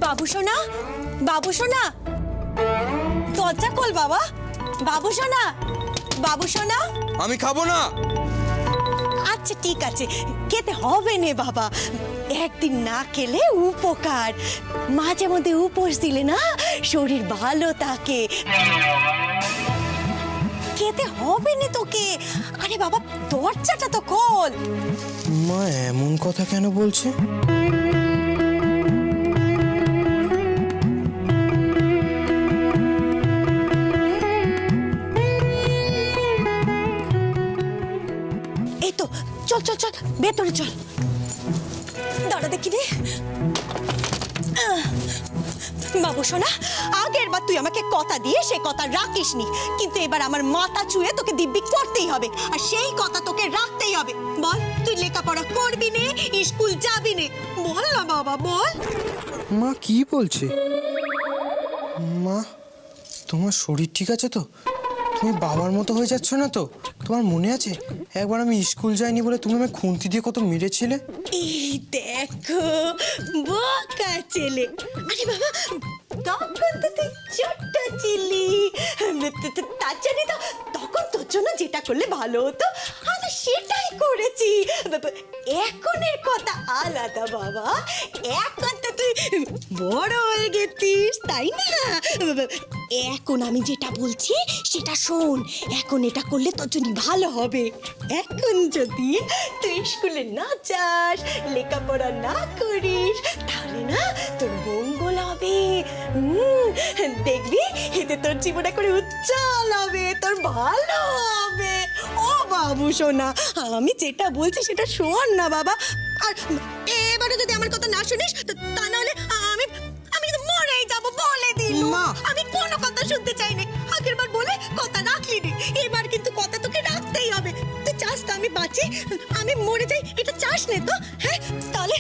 বাবু সোনা, বাবু সোনা, দরজা খোল বাবা। বাবু সোনা, বাবু সোনা। আমি খাবো না। আচ্ছা ঠিক আছে, খেতে হবে নে বাবা, একদিন না খেলে উপকার, মাঝে মধ্যে উপোস দিলে না শরীর ভালো থাকে। খেতে হবে নে তোকে। আরে বাবা দরজাটা তো খোল। মা এমন কথা কেন বলছে? এই তো, চল চল চল ভেতরে চল। দাঁড়া দেখি রে। বাবু সোনা, আগের বার তুই আমাকে কথা দিয়ে সে কথা রাখিসনি, কিন্তু এবার আমার মাথা চুয়ে তোকে দিব্যি করতেই হবে, আর সেই কথা তোকে রাখতেই হবে। বল, তুই লেখাপড়া করবি নে, স্কুল যাবি নে, বল না বাবা বল। মা কি বলছে? মা, তোমার শরীর ঠিক আছে তো? তুমি বাবার মতো হয়ে যাচ্ছ না তো? তোমার মনে আছে একবার আমি স্কুল যাইনি বলে তুমি আমায় খুন্তি দিয়ে কত মেরেছিলে? এই দেখো বোকা ছেলে। আরে বাবা, তখন তো তুই ছোট্ট ছিলি, তার জন্য তো তখন তোর জন্য যেটা করলে ভালো হতো আমি সেটাই করেছি। এখনের কথা আলাদা বাবা, এখন তো তুই বড় হয়ে গেছিস তাই না? এখন আমি যেটা বলছি সেটা শোন, এখন এটা করলে তোর জন্য ভালো হবে। এখন যদি তুই স্কুলে না যাস, লেখাপড়া না করিস, তাহলে না তোর মঙ্গল হবে। দেখবি এতে তোর জীবনটা করে উজ্জ্বল হবে, তোর ভালো হবে। ও বাবু সোনা, আমি যেটা বলছি সেটা শোন না বাবা। আর এবারে যদি আমার কথা না শুনিস তা নাহলে আমি আমি তো মরেই যাবো বলে দিলুম। মা! আমি কোনো কথা শুনতে চাই না। আগের বার বলে কথা রাখলি রে, এবার কিন্তু কথা তোকে রাখতেই হবে। তুই চাস তো আমি বাঁচি, আমি মরে যাই, এটা চাস নে তো? হ্যাঁ, তাহলে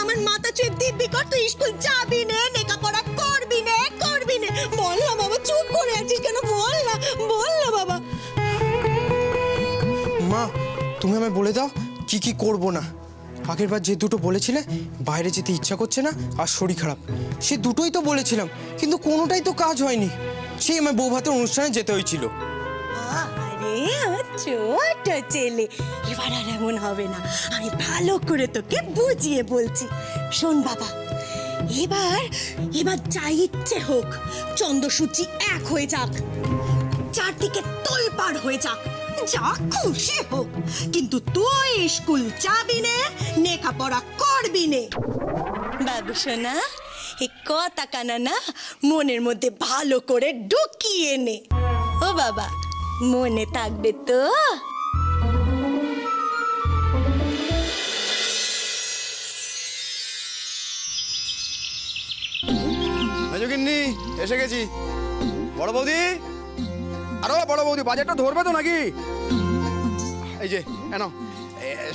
আমার মাথা চুয়ে দিব্যি কর, তুই স্কুল যাবি নে, লেখাপড়া করবি নে, করবি নে। বল না বাবা, চুপ করে আছিস কেন? বল না, বল না বাবা। মা, তুমি আমায় বলে দাও কি কি করবো না। আগের বার যে দুটো বলেছিলে, বাইরে যেতে ইচ্ছা করছে না আর শরীর খারাপ, সে দুটোই তো বলেছিলাম, কিন্তু কোনোটাই তো কাজ হয়নি। সেই আমার বউ ভাতের অনুষ্ঠানে যেতে হয়েছিল। আরে আমার ছোট ছেলে, এবার আর এমন হবে না, আমি ভালো করে তোকে বুঝিয়ে বলছি। শোন বাবা, এবার এবার যা ইচ্ছে হোক, চন্দ্রসূচি এক হয়ে যাক, চারদিকে তোলপাড় হয়ে যাক, যা খুশি হোক, কিন্তু তুই স্কুল যাবি নে, লেখাপড়া করবি নে। বাবু সোনা, এই কথা কানা না মনের মধ্যে ভালো করে ঢুকিয়ে নে। ও বাবা, মনে থাকবে তো? মেজগিন্নি এসে গেছি। বড় বৌদি, আরো বড় বৌদি, বাজারটা ধরবে তো নাকি? এই যে কেন,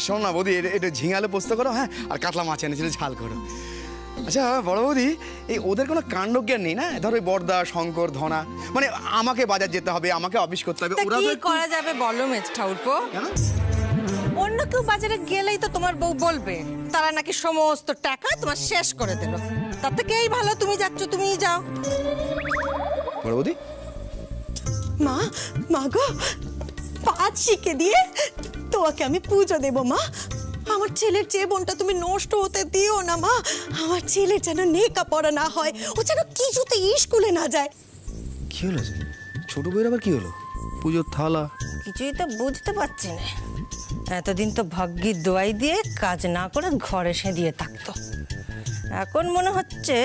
শোন না বৌদি, এটা ঝিঙালে পোস্ত করো, হ্যাঁ, আর কাতলা মাছ এনেছিল ঝাল করো। আচ্ছা বড় বৌদি, এই ওদের কোনো কাণ্ডজ্ঞান নেই না? ধরো ওই বড়দা, শঙ্কর, ধনা, মানে আমাকে বাজার যেতে হবে, আমাকে অফিস করতে হবে, তা ওরা কি তো একটু- করা যাবে বলো মেজ ঠাউরপো? কেন? অন্য কেউ বাজারে গেলেই তো তোমার বউ বলবে তারা নাকি সমস্ত টাকা তোমার শেষ করে দিল। তার থেকে এই ভালো তুমি যাচ্ছ, তুমিই যাও। বড় বৌদি, মা, মা গো, পাঁচ শিখে দিয়ে তোমাকে আমি পুজো দেব মা। আমার ছেলের জীবনটা তুমি নষ্ট হতে দিও না মা। আমার ছেলের যেন লেখাপড়া না হয়, ও যেন কিছুতে স্কুলে না যায়। কি হলো? ছোট বউয়ের আবার কি হলো? পুজোর থালা কিছুই তো বুঝতে পারছি না। এতদিন তো ভাগ্যের দোয়াই দিয়ে কাজ না করে ঘরে সেদিয়ে থাকতো, এখন মনে হচ্ছে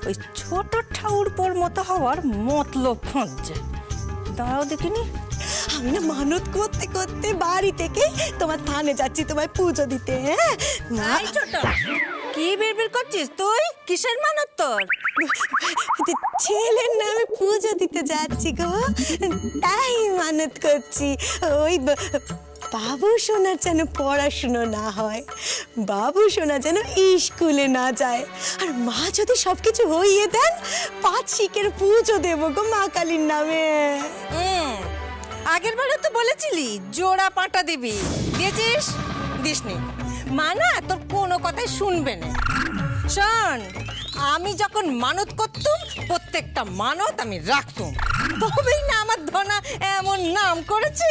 ওই ছোট ঠাউরপোর মতো হওয়ার মতলব খুঁজছে। দাঁড়াও দেখিনি। আমি না মানত করতে করতে বাড়ি থেকে তোমার থানে যাচ্ছি তোমায় পুজো দিতে। হ্যাঁ মা, এই ছোট, কি বিড়বিড় করছিস তুই? কিসের মানত তোর? ছেলের নামে পুজো দিতে যাচ্ছি গো, তাই মানত করছি। ওই বাবু সোনার যেন পড়াশুনো না হয়, বাবু সোনা যেন স্কুলে না যায়, আর মা যদি সবকিছু হইয়ে দেন, পাঁচ শিকের পুজো দেবো গো মা কালীর নামে। আগের বারে তো বলেছিলি জোড়া পাটা দিবি, দিয়েছিস? দিসনি। মা না তোর কোনো কথাই শুনবে না। শোন, আমি যখন মানত করতুম প্রত্যেকটা মানত আমি রাখতুম, তবেই না আমার ধনা এমন নাম করেছে।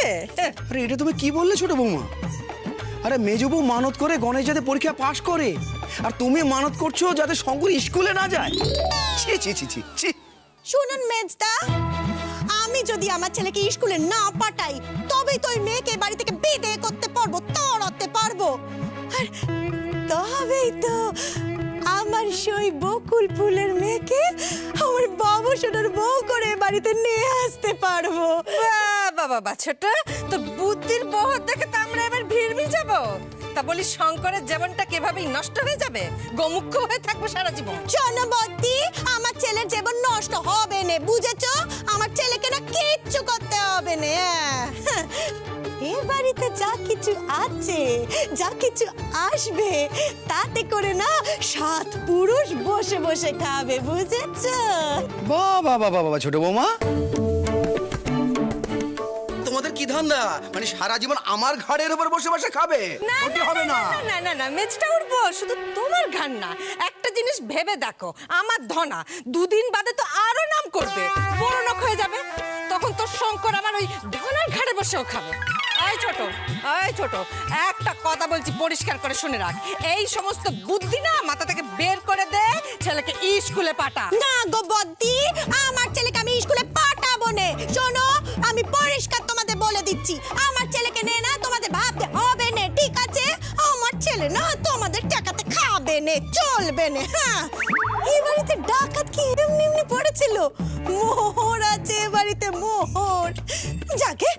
আরে এটা তুমি কি বললে ছোট বৌমা? আরে মেজো বউ মানত করে গণেশ যাতে পরীক্ষা পাশ করে, আর তুমি মানত করছো যাতে শঙ্কর স্কুলে না যায়। ছি ছি ছি ছি ছি। শুনুন মেজদা, আমি যদি আমার ছেলেকে স্কুলে না পাঠাই তবেই তো ওই মেয়েকে বাড়ি থেকে বিদায় করতে পারবো, তাড়াতে পারবো। আর তবেই তো আমার সেই বকুল ফুলের মেয়েকে আমার বাবু সোনার বউ করে বাড়িতে নিয়ে আসতে পারবো। বাবা বাবা ছোট, তো বুদ্ধির বহর দেখে তো আমরা এবার ভিড়মি যাব। তা বলি শঙ্করের জীবনটা কিভাবেই নষ্ট হয়ে যাবে, গোমুখ্য হয়ে থাকবো সারা জীবন। জনবতী, আমার ছেলের জীবন নষ্ট হবে না, বুঝেছো? আমার ছেলেকে না কিচ্ছু করতে হবে না। এ বাড়িতে যা কিছু আছে, যা কিছু আসবে, তাতে করে না 7 পুরুষ বসে বসে খাবে, বুঝেছো? বাহ বাহ বাহ বাহ ছোট বৌমা, তোমাদের কি ধান্দা? মানে সারা জীবন আমার ঘাড়ের উপর বসে বসে খাবে? ওটা হবে না। না না না, মেজটা উঠবো, শুধু তোমার ঘান না। একটা জিনিস ভেবে দেখো, আমার ধনা 2 দিন বাদে তো আরো নাম করবে, বড় লোক হয়ে যাবে। তখন তো শঙ্কর আমার ওই ধনার ঘাড়ে বসেও খাবে। এই ছোট, এই ছোট, একটা কথা বলছি, পরিষ্কার করে শুনে রাখ। এই সমস্ত বুদ্ধি না মাথা থেকে বের করে দে, ছেলেকে স্কুলে পাঠা। না গো বদ্দি, আমার ছেলেকে আমি স্কুলে পাঠাবো না। শোনো, আমি পরিষ্কার তোমাদের বলে দিচ্ছি, আমার ছেলেকে নিয়ে না তোমাদের ভাবতে হবে না, ঠিক আছে? আমার ছেলে না তোমাদের টাকাতে খাবে না, চলবে না। হ্যাঁ, এই বাড়িতে ডাকাত কি এমনি এমনি পড়েছিল? মোহর আছে এ বাড়িতে, মোহর। যাকে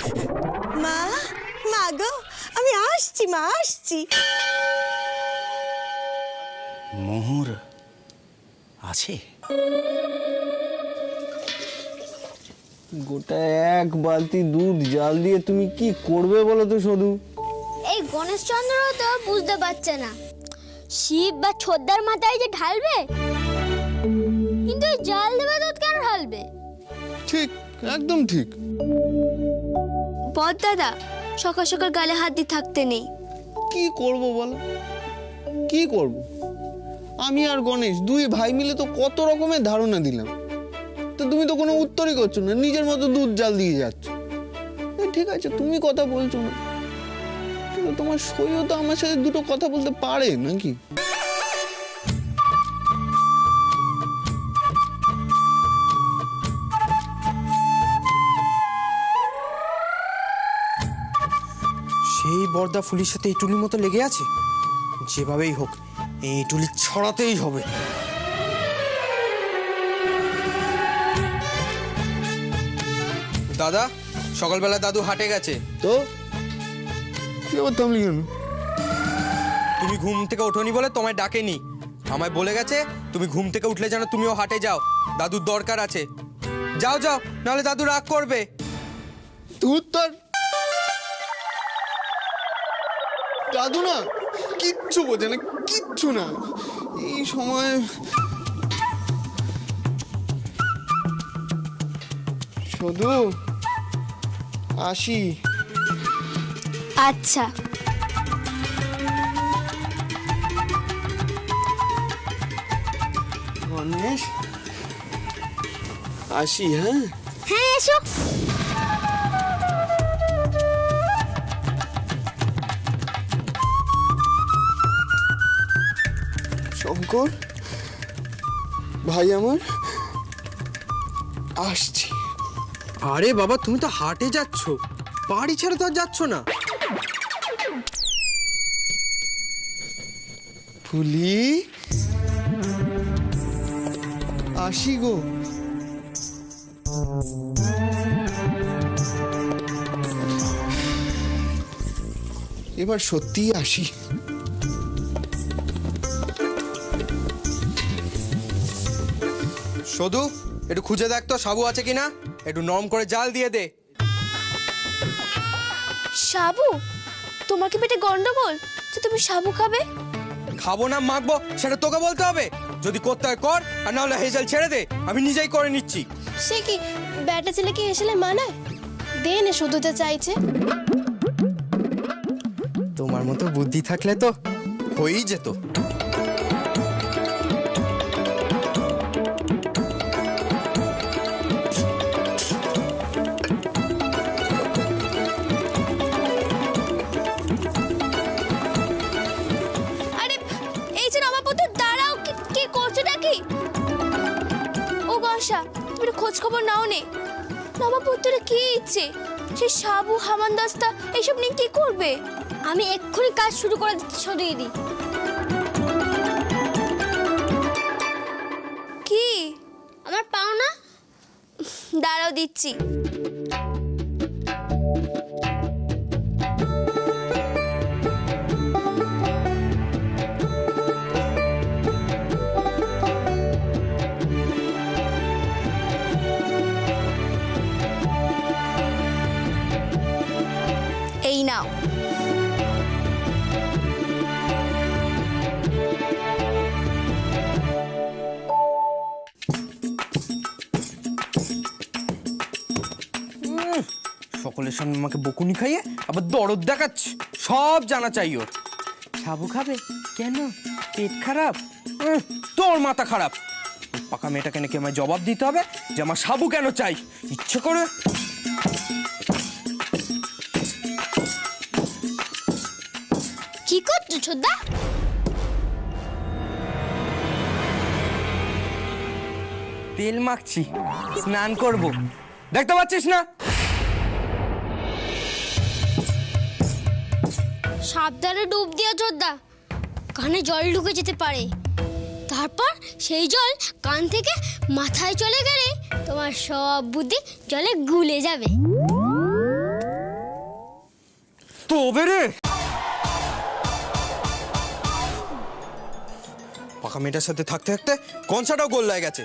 মা, মা গো, আমি আসছি, মা আসছি। মোহর আছে? গোটা 1 বালতি দুধ জাল দিয়ে তুমি কি করবে বলো তো শুধু? এই গণেশচন্দ্র তো বুঝতে পারছে না শিব বা ছোদ্দার মাথায় যে ঢালবে, কিন্তু এই জাল দেবে দুধ কেন ঢালবে? ঠিক, একদম ঠিক। বদ দাদা, সকাল সকাল গালে হাত দিয়ে থাকতে নেই। কি করব বলো, কি করব? আমি আর গণেশ 2 ভাই মিলে তো কত রকমের ধারণা দিলাম, তো তুমি তো কোনো উত্তরই করছো না, নিজের মতো দুধ জাল দিয়ে যাচ্ছ। ঠিক আছে, তুমি কথা বলছো না, কিন্তু তোমার সইও তো আমার সাথে 2টো কথা বলতে পারে নাকি? সেই বর্দা ফুলির সাথে এই টুলির মতো লেগে আছে। যেভাবেই হোক এই টুলি ছড়াতেই হবে। দাদা, সকালবেলা দাদু হাটে গেছে। তো কি আবার থামলি কেন? তুমি ঘুম থেকে ওঠোনি বলে তোমায় ডাকেনি, আমায় বলে গেছে তুমি ঘুম থেকে উঠলে যেন তুমিও হাটে যাও, দাদুর দরকার আছে। যাও যাও, নাহলে দাদু রাগ করবে। তুই তোর দাদু না কিচ্ছু বোঝে না, কিচ্ছু না। এই সময় শুধু আসি। আচ্ছা, গণেশ আসি। হ্যাঁ হ্যাঁ এসো। শঙ্কর ভাই আমার আসছি। আরে বাবা, তুমি তো হাটে যাচ্ছ, বাড়ি ছেড়ে তো আর যাচ্ছ না। ফুলি আসি গো। এবার সত্যিই আসি। শুধু একটু খুঁজে দেখ তো সাবু আছে কিনা, একটু নরম করে জাল দিয়ে দে। সাবু? তোমার কি পেটে গন্ডগোল যে তুমি সাবু খাবে? খাবো না মাখবো সেটা তোকে বলতে হবে? যদি করতে হয় কর, আর না হলে হেজাল ছেড়ে দে, আমি নিজেই করে নিচ্ছি। সে কি ব্যাটা ছেলেকে এসেলে মানায়? দে না, শুধু যা চাইছে। তোমার মতো বুদ্ধি থাকলে তো হয়েই যেত। খোঁজ খবর নাও নে। নবাব উত্তরে কি ইচ্ছে, সে সাবু হামানদাস্তা এইসব নিয়ে কি করবে? আমি এক্ষুনি কাজ শুরু করে দিচ্ছি সদিদি। কি? আমার পাওনা দাঁড়াও দিচ্ছি। এই নাও। সকলের সামনে আমাকে বকুনি খাইয়ে আবার দরদ দেখাচ্ছে। সব জানা চাই ওর। সাবু খাবে কেন? পেট খারাপ? তোর মাথা খারাপ। ওই পাকা মেয়েটাকে নাকি আমায় জবাব দিতে হবে যে আমার সাবু কেন চাই। ইচ্ছে করে কি করছো ছোদ্দা? তেল মাখছি, স্নান করব। দেখতে পাচ্ছিস না? সাবধানে ডুব দিও ছোদ্দা, কানে জল ঢুকে যেতে পারে। তারপর সেই জল কান থেকে মাথায় চলে গেলে তোমার সব বুদ্ধি জলে গুলে যাবে। তবে রে, পাকা মেয়েটার সাথে থাকতে থাকতে কনসাটাও গোল হয়ে গেছে।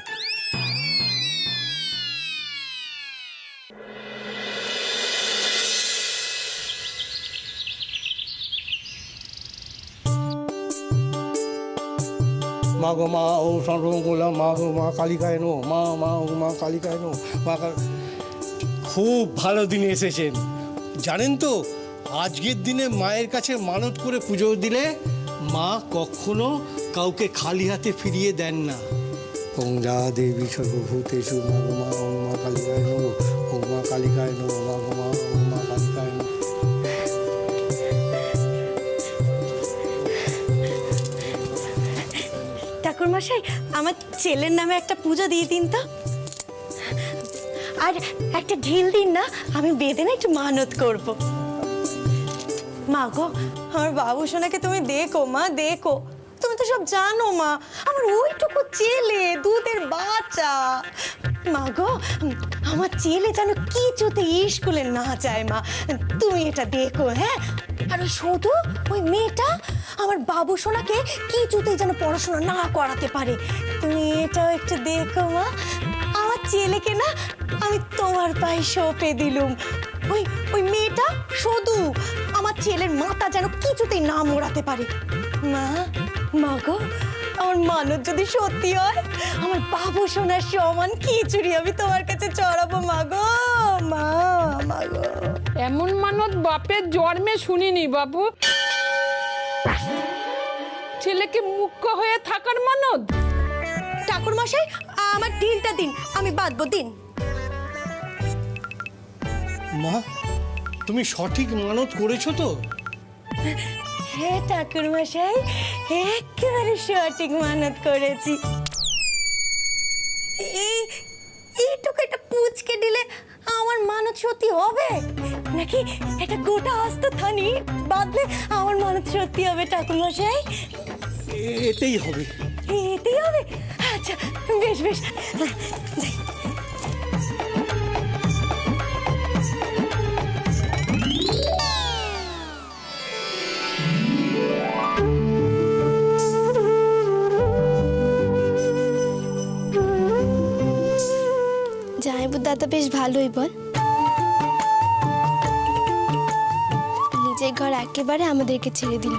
মা গো মা ও সর্বমঙ্গলা মা গো মা কালিকায় নো মা মা ও মা কালিকায় নো মা খুব ভালো দিনে এসেছেন। জানেন তো, আজকের দিনে মায়ের কাছে মানত করে পুজো দিলে মা কখনো কাউকে খালি হাতে ফিরিয়ে দেন না। ওং যা দেবী সর্বভূতেষু মা গো মা ও মা কালিকায় নো ও মা কালিকায় নো মা গো মা ও মা কালিকায় নো। ঠাকুরমশাই, আমার ছেলের নামে একটা পুজো দিয়ে দিন তো। আর একটা ঢিল দিন না, আমি বেঁধে না একটু মানত করব। মা গো, আমার বাবু সোনাকে তুমি দেখো মা, দেখো। তুমি তো সব জানো মা, আমার ওইটুকু ছেলে, দুধের বাচ্চা। মা গো, আমার ছেলে যেন কিছুতে স্কুলে না যায় মা, তুমি এটা দেখো। হ্যাঁ, আর ওই শুধু ওই মেয়েটা আমার বাবু সোনাকে কিছুতেই যেন পড়াশোনা না করাতে পারে, তুমি এটাও একটু দেখো মা। আমার ছেলেকে না আমি তোমার পায়ে সঁপে দিলুম। ওই ওই মেয়েটা শুধু আমার ছেলের মাথা যেন কিছুতেই না মোড়াতে পারে। মা, মা গো, আমার মানত যদি সত্যি হয়, আমার বাবু সোনার সমান খিচুড়ি আমি তোমার কাছে চড়াবো মা গো। মা, মা গো। এমন মানত বাপের জন্মে শুনিনি বাবু। ছেলেকে মুখ্য হয়ে থাকার মানত। ঠাকুরমশাই, আমার ঢিলটা দিন, আমি বাঁধবো দিন। মা, তুমি সঠিক মানত করেছো তো? হ্যাঁ ঠাকুরমশাই, একেবারে সঠিক মানত করেছি। এইটুকু একটা পুচকে দিলে আমার মানত সত্যি হবে, নাকি একটা গোটা আস্ত থানি বাঁধলে আমার মানত সত্যি হবে ঠাকুরমশাই? এতেই হবে। এতেই হবে? আচ্ছা, বেশ বেশ, যাই। জামাইবাবুর দাদা বেশ ভালোই বল। নিজের ঘর একেবারে আমাদেরকে ছেড়ে দিল।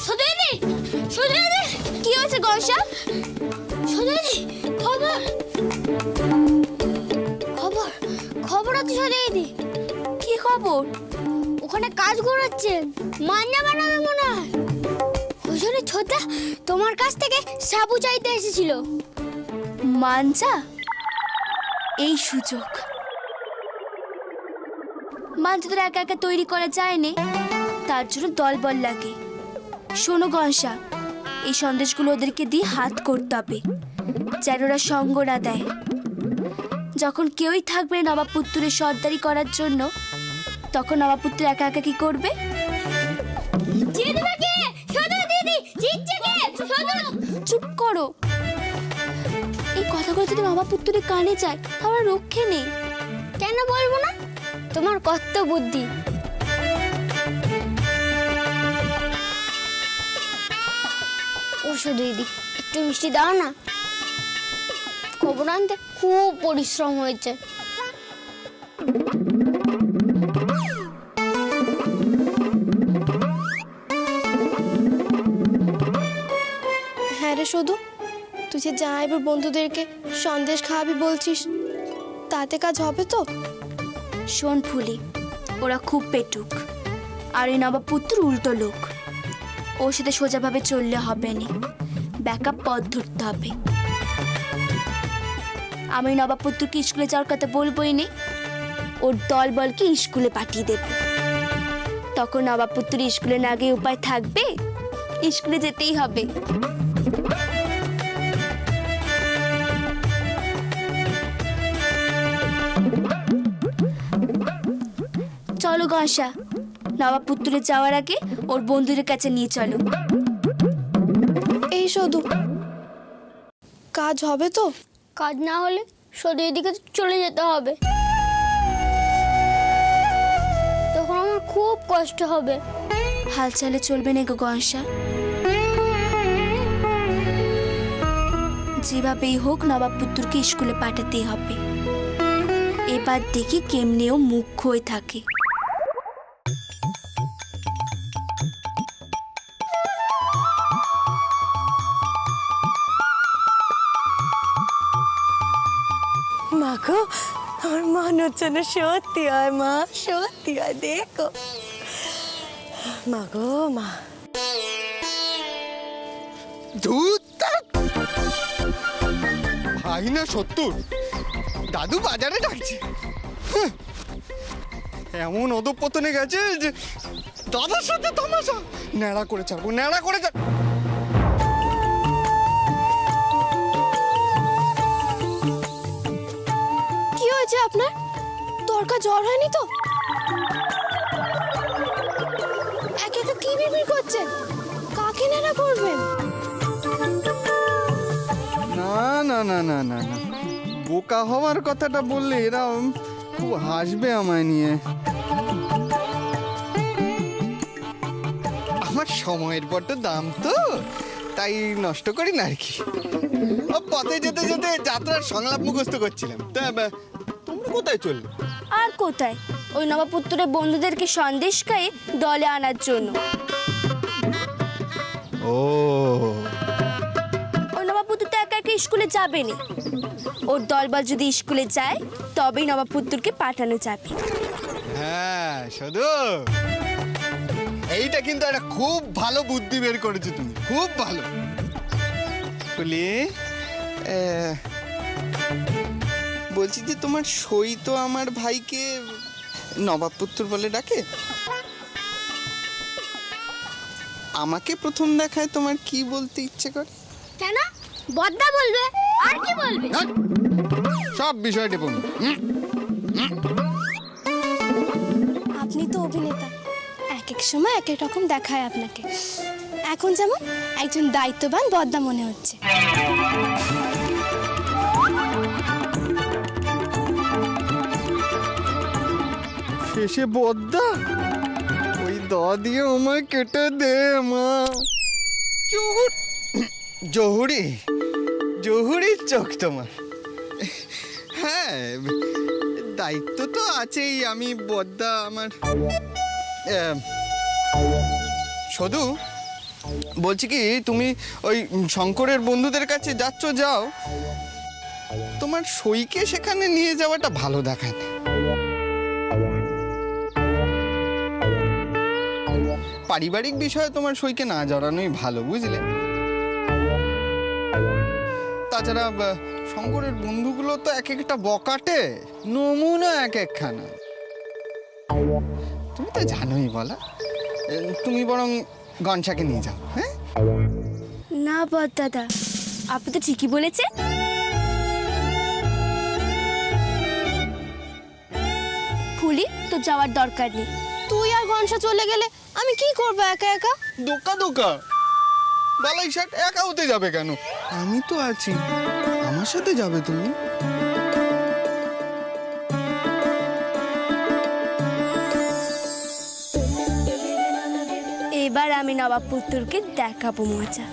সদিদি, সদিদি, কি হয়েছে গয়সা? সদিদি, খবর খবর খবর আছে সদিদি। কি খবর? ওখানে কাজ করাচ্ছেন, মান্না বানাবে মনে হয়। ওই জন্য ছোট্টা তোমার কাছ থেকে সাবু চাইতে এসেছিল। মাঞ্জা? এই সুযোগ মাঞ্জা তো একা একা তৈরি করা যায় না, তার জন্য দলবল লাগে। শোনো ঘনশা, এই সন্দেশগুলো ওদেরকে দিয়ে হাত করতে হবে। যেন ওরা সঙ্গ না দেয়। যখন কেউই থাকবে না নবাব পুত্তুরের সর্দারি করার জন্য, তখন নবাব পুত্র একা একা কি করবে? চুপ করো। এই কথাগুলো যদি নবাব পুত্তুরের কানে যায় আমার রক্ষে নেই। কেন বলবো না? তোমার কত বুদ্ধি। ওষুধ দিদি, একটু মিষ্টি দাও না। খবর আনতে খুব পরিশ্রম হয়েছে। হ্যাঁ রে শুধু, তুই যে যা এবার বন্ধুদেরকে সন্দেশ খাওয়াবি বলছিস, তাতে কাজ হবে তো? শোন ফুলি, ওরা খুব পেটুক, আর এই নবাব পুত্র উল্টো লোক। ওর সাথে সোজাভাবে চললে হবে না, ব্যাকআপ পথ ধরতে হবে। আমি নবাব পুত্রকে স্কুলে যাওয়ার কথা বলবোই নি, ওর দল বলকে স্কুলে পাঠিয়ে দেব। তখন নবাব পুত্র স্কুলে না গিয়ে উপায় থাকবে? স্কুলে যেতেই হবে। চলো গসা, নবাব পুত্তুরে যাওয়ার আগে ওর বন্ধুদের কাছে নিয়ে চলো। এই শুধু কাজ হবে তো? কাজ না হলে শুধু এদিকে চলে যেতে হবে, তখন আমার খুব কষ্ট হবে। হাল চালে চলবে না গো গসা, যেভাবেই হোক নবাব পুত্তুরকে স্কুলে পাঠাতেই হবে। এবার দেখি কেমনেও মুখ হয়ে থাকে। মা গো, আমার মনে হচ্ছে না সত্যি হয়, মা সত্যি হয়, দেখো মা গো মা। ভাই না 70, দাদু বাজারে ডাকছে। এমন অধঃপতনে গেছে যে দাদার সাথে তামাশা। ন্যাড়া করে ছাড়বো, ন্যাড়া করে ছাড়। কি হয়েছে আপনার? দরকার জ্বর হয়নি তো? একে একে কি বিড়বিড় করছেন? কাকে নেড়া করবেন? না না না না না না, বোকা হওয়ার কথাটা বললে এরা খুব হাসবে আমায় নিয়ে। আমার সময়ের বড্ড দাম তো, তাই নষ্ট করি না আর কি। পথে যেতে যেতে যাত্রার সংলাপ মুখস্থ করছিলাম। তা তোমরা কোথায় চললে? আর কোথায়, ওই নবাব পুত্রের বন্ধুদেরকে সন্দেশ খাইয়ে দলে আনার জন্য। ও, ওই নবাব পুত্র তো একা একা স্কুলে যাবে না, ওর দলবল যদি স্কুলে যায় তবেই নবাব পুত্রকে পাঠানো যাবে। হ্যাঁ শুধু এইটা কিন্তু একটা খুব ভালো বুদ্ধি বের করেছো তুমি, খুব ভালো। ফুলি, বলছি যে তোমার সই তো আমার ভাইকে নবাব পুত্র বলে ডাকে। আমাকে প্রথম দেখায় তোমার কি বলতে ইচ্ছে করে? কেন? বদ্দা বলবে, আর কি বলবে? সব বিষয়টা বলুন। আপনি তো অভিনেতা, এক এক সময় এক এক রকম দেখায় আপনাকে। এখন যেমন একজন দায়িত্ববান বদ্দা মনে হচ্ছে। শেষে বদ্দা, ওই দ দিয়ে আমায় কেটে দে মা। জহুরি, জহুরির চোখ তোমার। হ্যাঁ, দায়িত্ব তো আছেই। আমি বদ্দা আমার। শুধু বলছি কি, তুমি ওই শঙ্করের বন্ধুদের কাছে যাচ্ছ, যাও। তোমার সইকে সেখানে নিয়ে যাওয়াটা ভালো দেখায় না। পারিবারিক বিষয়ে তোমার সইকে না জড়ানোই ভালো, বুঝলে? তাছাড়া শঙ্করের বন্ধুগুলো তো এক একটা বকাটে, নমুনা এক একখানা। তুমি তো জানোই বলা। তুমি বরং গনসাকে নিয়ে যাও। হ্যাঁ না বদ্দাদা, আপনি তো ঠিকই বলেছে। ফুলি, তো যাওয়ার দরকার নেই। তুই আর গনসা চলে গেলে আমি কি করবো একা একা? দোকা দোকা বালাই শার্ট একা হতে যাবে কেন? আমি তো আছি, আমার সাথে যাবে তুমি। এবার আমি নবাব পুত্তুরকে দেখাবো মজা।